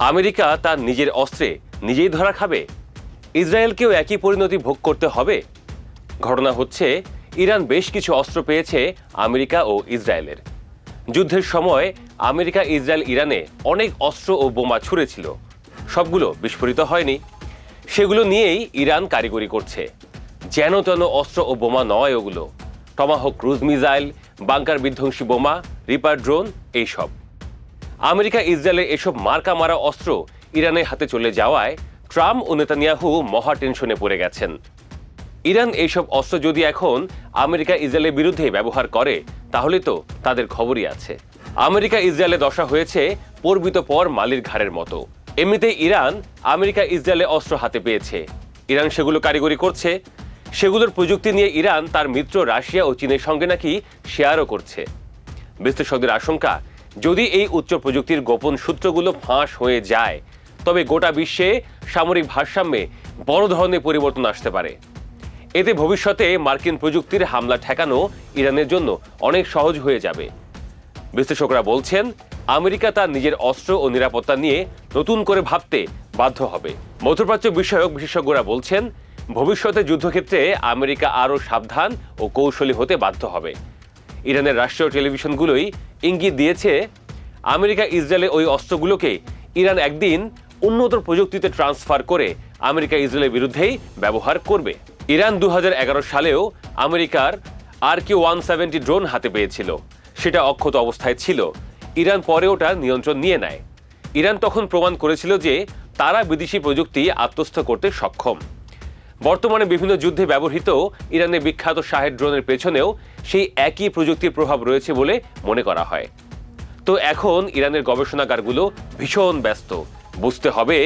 America তার নিজের অস্ত্রে নিজেই ধরা খাবে? ইসরায়েলকেও একই পরিণতি ভোগ করতে হবে? ঘটনা হচ্ছে, ইরান বেশ কিছু অস্ত্র পেয়েছে আমেরিকা ও ইসরায়েলের। যুদ্ধের সময় আমেরিকা ইসরায়েল ইরানে অনেক অস্ত্র ও বোমা ছুঁড়েছিল, সবগুলো বিস্ফোরিত হয়নি। সেগুলো নিয়েই ইরান কারিগরি করছে। যেন তেন অস্ত্র ও বোমা নয় ওগুলো, টমাহক ক্রুজ মিসাইল, বাংকার বিধ্বংসী বোমা, রিপার ড্রোন, এইসব। আমেরিকা ইসরায়েলের এসব মার্কা মারা অস্ত্র ইরানের হাতে চলে যাওয়ায় ট্রাম্প ও নেতানিয়াহু মহা টেনশনে পড়ে গেছেন। ইরান এইসব অস্ত্র যদি এখন আমেরিকা ইসরায়েলের বিরুদ্ধে ব্যবহার করে, তাহলে তো তাদের খবরই আছে। আমেরিকা ইসরায়েলে দশা হয়েছে পর্বিত পর মালির ঘাড়ের মতো। এমনিতে ইরান আমেরিকা ইসরায়েলে অস্ত্র হাতে পেয়েছে, ইরান সেগুলো কারিগরি করছে। সেগুলোর প্রযুক্তি নিয়ে ইরান তার মিত্র রাশিয়া ও চীনের সঙ্গে নাকি শেয়ারও করছে। বিশ্লেষকদের আশঙ্কা, যদি এই উচ্চ প্রযুক্তির গোপন সূত্রগুলো ফাঁস হয়ে যায়, তবে গোটা বিশ্বে সামরিক ভারসাম্যে বড় ধরনের পরিবর্তন আসতে পারে। এতে ভবিষ্যতে মার্কিন প্রযুক্তির হামলা ঠেকানো ইরানের জন্য অনেক সহজ হয়ে যাবে। বিশ্লেষকরা বলছেন, আমেরিকা তার নিজের অস্ত্র ও নিরাপত্তা নিয়ে নতুন করে ভাবতে বাধ্য হবে। মধ্যপ্রাচ্য বিষয়ক বিশেষজ্ঞরা বলছেন, ভবিষ্যতে যুদ্ধক্ষেত্রে আমেরিকা আরও সাবধান ও কৌশলী হতে বাধ্য হবে। ইরানের রাষ্ট্রীয় টেলিভিশনগুলোই ইঙ্গিত দিয়েছে, আমেরিকা ইসরায়েলে ওই অস্ত্রগুলোকে ইরান একদিন উন্নত প্রযুক্তিতে ট্রান্সফার করে আমেরিকা ইসরায়েলের বিরুদ্ধেই ব্যবহার করবে। ইরান 2011 সালেও আমেরিকার RQ-170 ড্রোন হাতে পেয়েছিল। সেটা অক্ষত অবস্থায় ছিল। ইরান পরে ওটা নিয়ন্ত্রণ নিয়ে নেয়। ইরান তখন প্রমাণ করেছিল যে তারা বিদেশি প্রযুক্তি আত্মস্থ করতে সক্ষম। বর্তমানে বিভিন্ন যুদ্ধে ব্যবহৃত ইরানের বিখ্যাত শাহেদ ড্রোনের পেছনেও সেই একই প্রযুক্তির প্রভাব রয়েছে বলে মনে করা হয়। তো এখন ইরানের গবেষণাগারগুলো ভীষণ ব্যস্ত। বুঝতে হবে,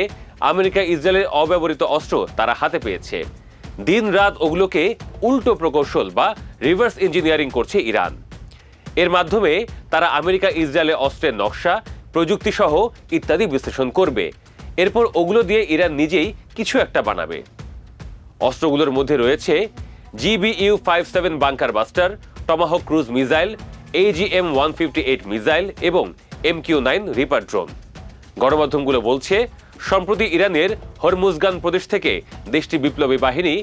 আমেরিকা ইসরায়েলের অব্যবহৃত অস্ত্র তারা হাতে পেয়েছে। দিন রাত ওগুলোকে উল্টো প্রকৌশল বা রিভার্স ইঞ্জিনিয়ারিং করছে ইরান। এর মাধ্যমে তারা আমেরিকা ইসরায়েলের অস্ত্রের নকশা, প্রযুক্তি সহ ইত্যাদি বিশ্লেষণ করবে। এরপর ওগুলো দিয়ে ইরান নিজেই কিছু একটা বানাবে। অস্ত্রগুলোর মধ্যে রয়েছে GBU-57 bunker buster, Tomahawk cruise missile, AGM-158 missile এবং MQ-9 রিপার ড্রোন। গণমাধ্যমগুলো বলছে, সম্প্রতি ইরানের হরমুজগান প্রদেশ থেকে দেশটির বিপ্লবী বাহিনী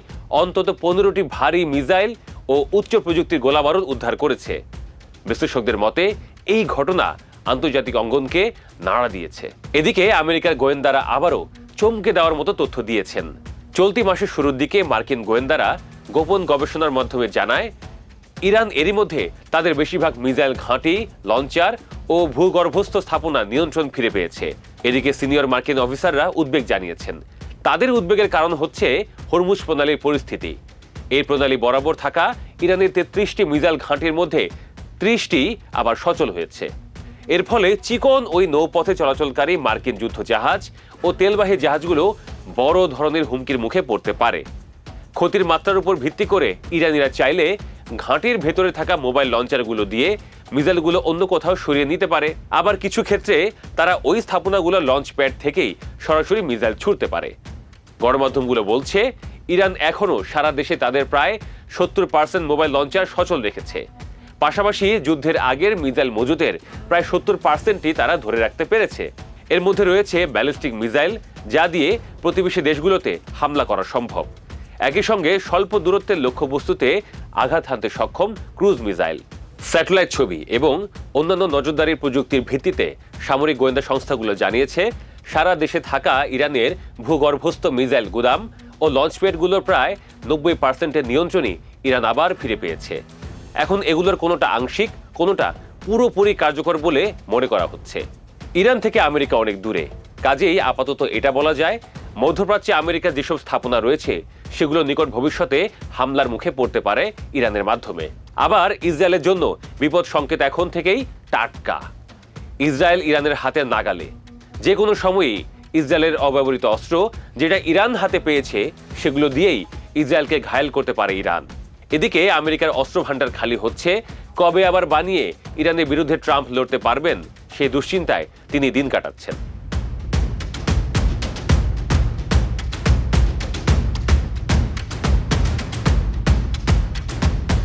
অন্তত 15টি ভারী মিসাইল ও উচ্চ প্রযুক্তির গোলাবারুদ উদ্ধার করেছে। বিশ্লেষকদের মতে এই ঘটনা আন্তর্জাতিক অঙ্গনকে নাড়া দিয়েছে। এদিকে আমেরিকার গোয়েন্দারা আবারও চমকে দেওয়ার মতো তথ্য দিয়েছেন। চলতি মাসের শুরুর দিকে মার্কিন গোয়েন্দারা গোপন গবেষণার মাধ্যমে জানায়, ইরান এরই মধ্যে তাদের বেশিরভাগ মিসাইল ঘাঁটি, লঞ্চার ও ভূগর্ভস্থ স্থাপনা নিয়ন্ত্রণ ফিরে পেয়েছে। এদিকে সিনিয়র মার্কিন অফিসাররা উদ্বেগ জানিয়েছেন। তাদের উদ্বেগের কারণ হচ্ছে হরমুজ প্রণালীর পরিস্থিতি। এই প্রণালী বরাবর থাকা ইরানের 33টি মিসাইল ঘাঁটির মধ্যে 30টি আবার সচল হয়েছে। এর ফলে চিকন ওই নৌপথে চলাচলকারী মার্কিন যুদ্ধ জাহাজ ও তেলবাহী জাহাজগুলো বড় ধরনের হুমকির মুখে পড়তে পারে। ক্ষতির মাত্রার উপর ভিত্তি করে ইরানিরা চাইলে ঘাঁটির ভেতরে থাকা মোবাইল লঞ্চারগুলো দিয়ে মিসাইলগুলো অন্য কোথাও সরিয়ে নিতে পারে। আবার কিছু ক্ষেত্রে তারা ওই স্থাপনাগুলো লঞ্চ প্যাড থেকেই সরাসরি মিসাইল ছুড়তে পারে। গণমাধ্যমগুলো বলছে, ইরান এখনও সারা দেশে তাদের প্রায় 70% মোবাইল লঞ্চার সচল রেখেছে। পাশাপাশি যুদ্ধের আগের মিসাইল মজুদের প্রায় 70%ই তারা ধরে রাখতে পেরেছে। এর মধ্যে রয়েছে ব্যালিস্টিক মিসাইল, যা দিয়ে প্রতিবেশী দেশগুলোতে হামলা করা সম্ভব। একই সঙ্গে স্বল্প দূরত্বের লক্ষ্যবস্তুতে আঘাত হানতে সক্ষম ক্রুজ মিসাইল। স্যাটেলাইট ছবি এবং অন্যান্য নজরদারির প্রযুক্তির ভিত্তিতে সামরিক গোয়েন্দা সংস্থাগুলো জানিয়েছে, সারা দেশে থাকা ইরানের ভূগর্ভস্থ মিসাইল গুদাম ও লঞ্চপ্যাডগুলোর প্রায় 90%-এর নিয়ন্ত্রণই ইরান আবার ফিরে পেয়েছে। এখন এগুলোর কোনোটা আংশিক, কোনোটা পুরোপুরি কার্যকর বলে মনে করা হচ্ছে। ইরান থেকে আমেরিকা অনেক দূরে, কাজেই আপাতত এটা বলা যায়, মধ্যপ্রাচ্যে আমেরিকার যেসব স্থাপনা রয়েছে সেগুলো নিকট ভবিষ্যতে হামলার মুখে পড়তে পারে ইরানের মাধ্যমে। আবার ইসরায়েলের জন্য বিপদ সংকেত এখন থেকেই টাটকা। ইসরায়েল ইরানের হাতের নাগালে। যে কোনো সময়ই ইসরায়েলের অব্যবহৃত অস্ত্র, যেটা ইরান হাতে পেয়েছে, সেগুলো দিয়েই ইসরায়েলকে ঘায়েল করতে পারে ইরান। এদিকে আমেরিকার অস্ত্র ভান্ডার খালি হচ্ছে। কবে আবার বানিয়ে ইরানের বিরুদ্ধে ট্রাম্প লড়তে পারবেন, সেই দুশ্চিন্তায় তিনি দিন কাটাচ্ছেন।